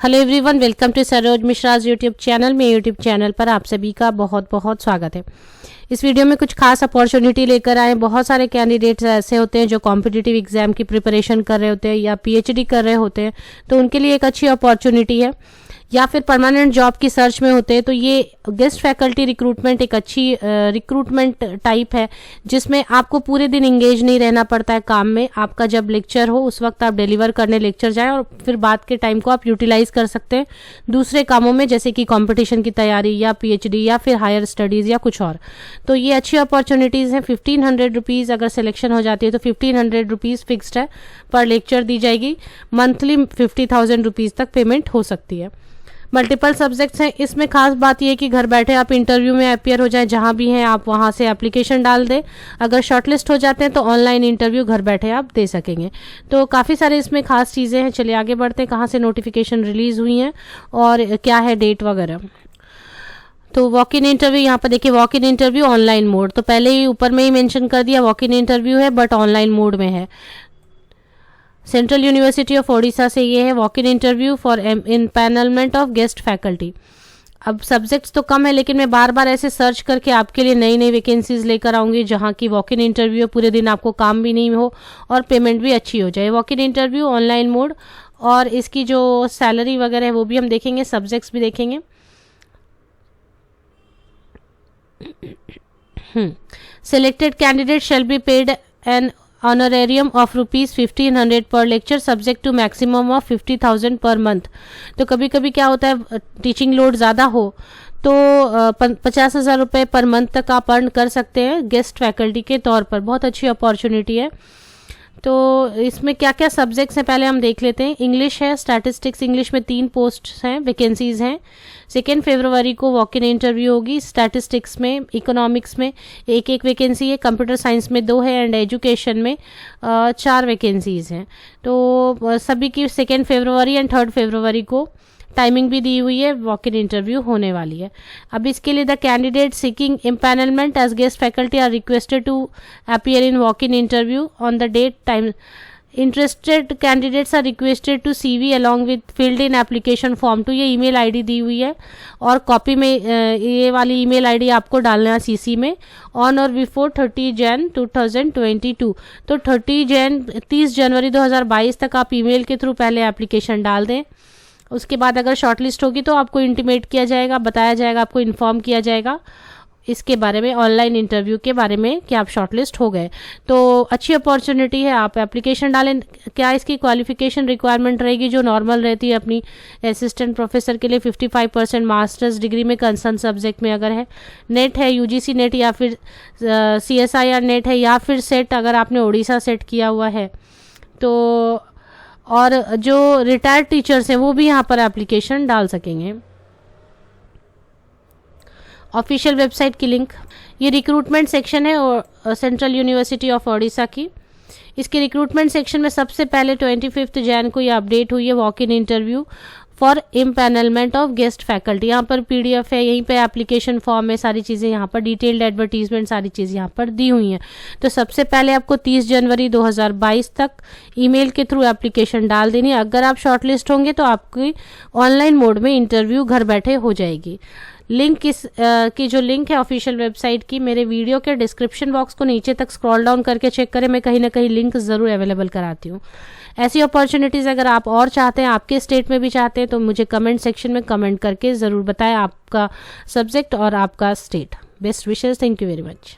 Hello everyone, welcome to Saroj Mishra's YouTube channel. मेरे YouTube channel पर आप सभी का बहुत बहुत स्वागत है। इस वीडियो में कुछ खास अपॉर्चुनिटी लेकर आए। बहुत सारे कैंडिडेट्स ऐसे होते हैं जो कॉम्पिटिटिव एग्जाम की प्रिपरेशन कर रहे होते हैं या पीएचडी कर रहे होते हैं, तो उनके लिए एक अच्छी अपॉर्चुनिटी है, या फिर परमानेंट जॉब की सर्च में होते हैं। तो ये गेस्ट फैकल्टी रिक्रूटमेंट एक अच्छी रिक्रूटमेंट टाइप है जिसमें आपको पूरे दिन इंगेज नहीं रहना पड़ता है काम में। आपका जब लेक्चर हो उस वक्त आप डिलीवर करने लेक्चर जाएं और फिर बाद के टाइम को आप यूटिलाइज कर सकते हैं दूसरे कामों में, जैसे कि कंपटीशन की तैयारी या पीएचडी या फिर हायर स्टडीज़ या कुछ और। तो ये अच्छी अपॉर्चुनिटीज़ हैं। 1500 रुपीज़ अगर सिलेक्शन हो जाती है तो 1500 रुपीज़ फिक्स्ड है, पर लेक्चर दी जाएगी। मंथली 50,000 रुपीज़ तक पेमेंट हो सकती है। मल्टीपल सब्जेक्ट्स हैं। इसमें खास बात यह है कि घर बैठे आप इंटरव्यू में अपियर हो जाए, जहां भी हैं आप वहां से एप्लीकेशन डाल दें। अगर शॉर्टलिस्ट हो जाते हैं तो ऑनलाइन इंटरव्यू घर बैठे आप दे सकेंगे। तो काफ़ी सारे इसमें खास चीज़ें हैं। चलिए आगे बढ़ते हैं, कहाँ से नोटिफिकेशन रिलीज़ हुई हैं और क्या है डेट वगैरह। तो वॉक इन इंटरव्यू, यहाँ पर देखिए walk in interview online mode, तो पहले ही ऊपर में ही मेंशन कर दिया वॉक इन इंटरव्यू है बट ऑनलाइन मोड में है। सेंट्रल यूनिवर्सिटी ऑफ ओडिशा से ये है walk in interview for empanelment of guest faculty. अब सब्जेक्ट्स तो कम है लेकिन मैं बार बार ऐसे सर्च करके आपके लिए नई नई वैकेंसीज लेकर आऊँगी जहाँ की वॉक इन इंटरव्यू पूरे दिन आपको काम भी नहीं हो और पेमेंट भी अच्छी हो जाए। Walk in interview online mode, और इसकी जो सैलरी वगैरह है वो भी हम देखेंगे, सब्जेक्ट्स भी देखेंगे। Selected candidate shall be paid an honorarium of rupees 1500 per lecture subject to maximum of 50,000 per month। तो कभी कभी क्या होता है, टीचिंग लोड ज़्यादा हो तो 50,000 रुपये पर मंथ तक आप अर्न कर सकते हैं गेस्ट फैकल्टी के तौर पर। बहुत अच्छी अपॉर्चुनिटी है। तो इसमें क्या क्या सब्जेक्ट्स हैं पहले हम देख लेते हैं। इंग्लिश है, स्टैटिस्टिक्स इंग्लिश में 3 पोस्ट हैं, वैकेंसीज हैं। 2 फरवरी को वॉक इन इंटरव्यू होगी। स्टैटिस्टिक्स में, इकोनॉमिक्स में एक वैकेंसी है, कंप्यूटर साइंस में 2 है एंड एजुकेशन में 4 वैकेंसीज हैं। तो सभी की 2 फरवरी एंड 3 फरवरी को टाइमिंग भी दी हुई है, वॉक इन इंटरव्यू होने वाली है। अब इसके लिए the candidate seeking empanelment as guest faculty are requested to appear in walk in interview on the date time. Interested candidates are requested to CV along with filled in application form. तो ये email ID दी हुई है और copy में ये वाली email ID आपको डालना है CC में, ऑन और बिफोर 30 Jan 2022। तो 30 जनवरी 2022 तक आप ईमेल के थ्रू पहले एप्लीकेशन डाल दें। उसके बाद अगर शॉर्टलिस्ट होगी तो आपको इंटीमेट किया जाएगा, बताया जाएगा, आपको इन्फॉर्म किया जाएगा इसके बारे में, ऑनलाइन इंटरव्यू के बारे में कि आप शॉर्टलिस्ट हो गए। तो अच्छी अपॉर्चुनिटी है, आप एप्लीकेशन डालें। क्या इसकी क्वालिफिकेशन रिक्वायरमेंट रहेगी जो नॉर्मल रहती है अपनी असिस्टेंट प्रोफेसर के लिए, 55% मास्टर्स डिग्री में कंसर्न सब्जेक्ट में अगर है, नेट है UGC नेट या फिर CSIR नेट है या फिर सेट अगर आपने ओडिशा सेट किया हुआ है तो, और जो रिटायर्ड टीचर्स हैं वो भी यहाँ पर एप्लीकेशन डाल सकेंगे। ऑफिशियल वेबसाइट की लिंक, ये रिक्रूटमेंट सेक्शन है सेंट्रल यूनिवर्सिटी ऑफ ओडिशा की। इसके रिक्रूटमेंट सेक्शन में सबसे पहले 25 Jan को ये अपडेट हुई है walk in interview for empanelment of guest faculty. यहाँ पर PDF है, यहीं पे एप्लीकेशन फॉर्म है, सारी चीज़ें यहाँ पर डिटेल्ड एडवर्टीजमेंट सारी चीज़ यहाँ पर दी हुई हैं। तो सबसे पहले आपको 30 जनवरी 2022 तक ईमेल के थ्रू एप्लीकेशन डाल देनी है। अगर आप शॉर्टलिस्ट होंगे तो आपकी ऑनलाइन मोड में इंटरव्यू घर बैठे हो जाएगी। लिंक की जो लिंक है ऑफिशियल वेबसाइट की, मेरे वीडियो के डिस्क्रिप्शन बॉक्स को नीचे तक स्क्रॉल डाउन करके चेक करें, मैं कहीं ना कहीं लिंक ज़रूर अवेलेबल कराती हूँ। ऐसी अपॉर्चुनिटीज़ अगर आप और चाहते हैं, आपके स्टेट में भी चाहते हैं, तो मुझे कमेंट सेक्शन में कमेंट करके ज़रूर बताएं आपका सब्जेक्ट और आपका state. Best wishes, thank you very much.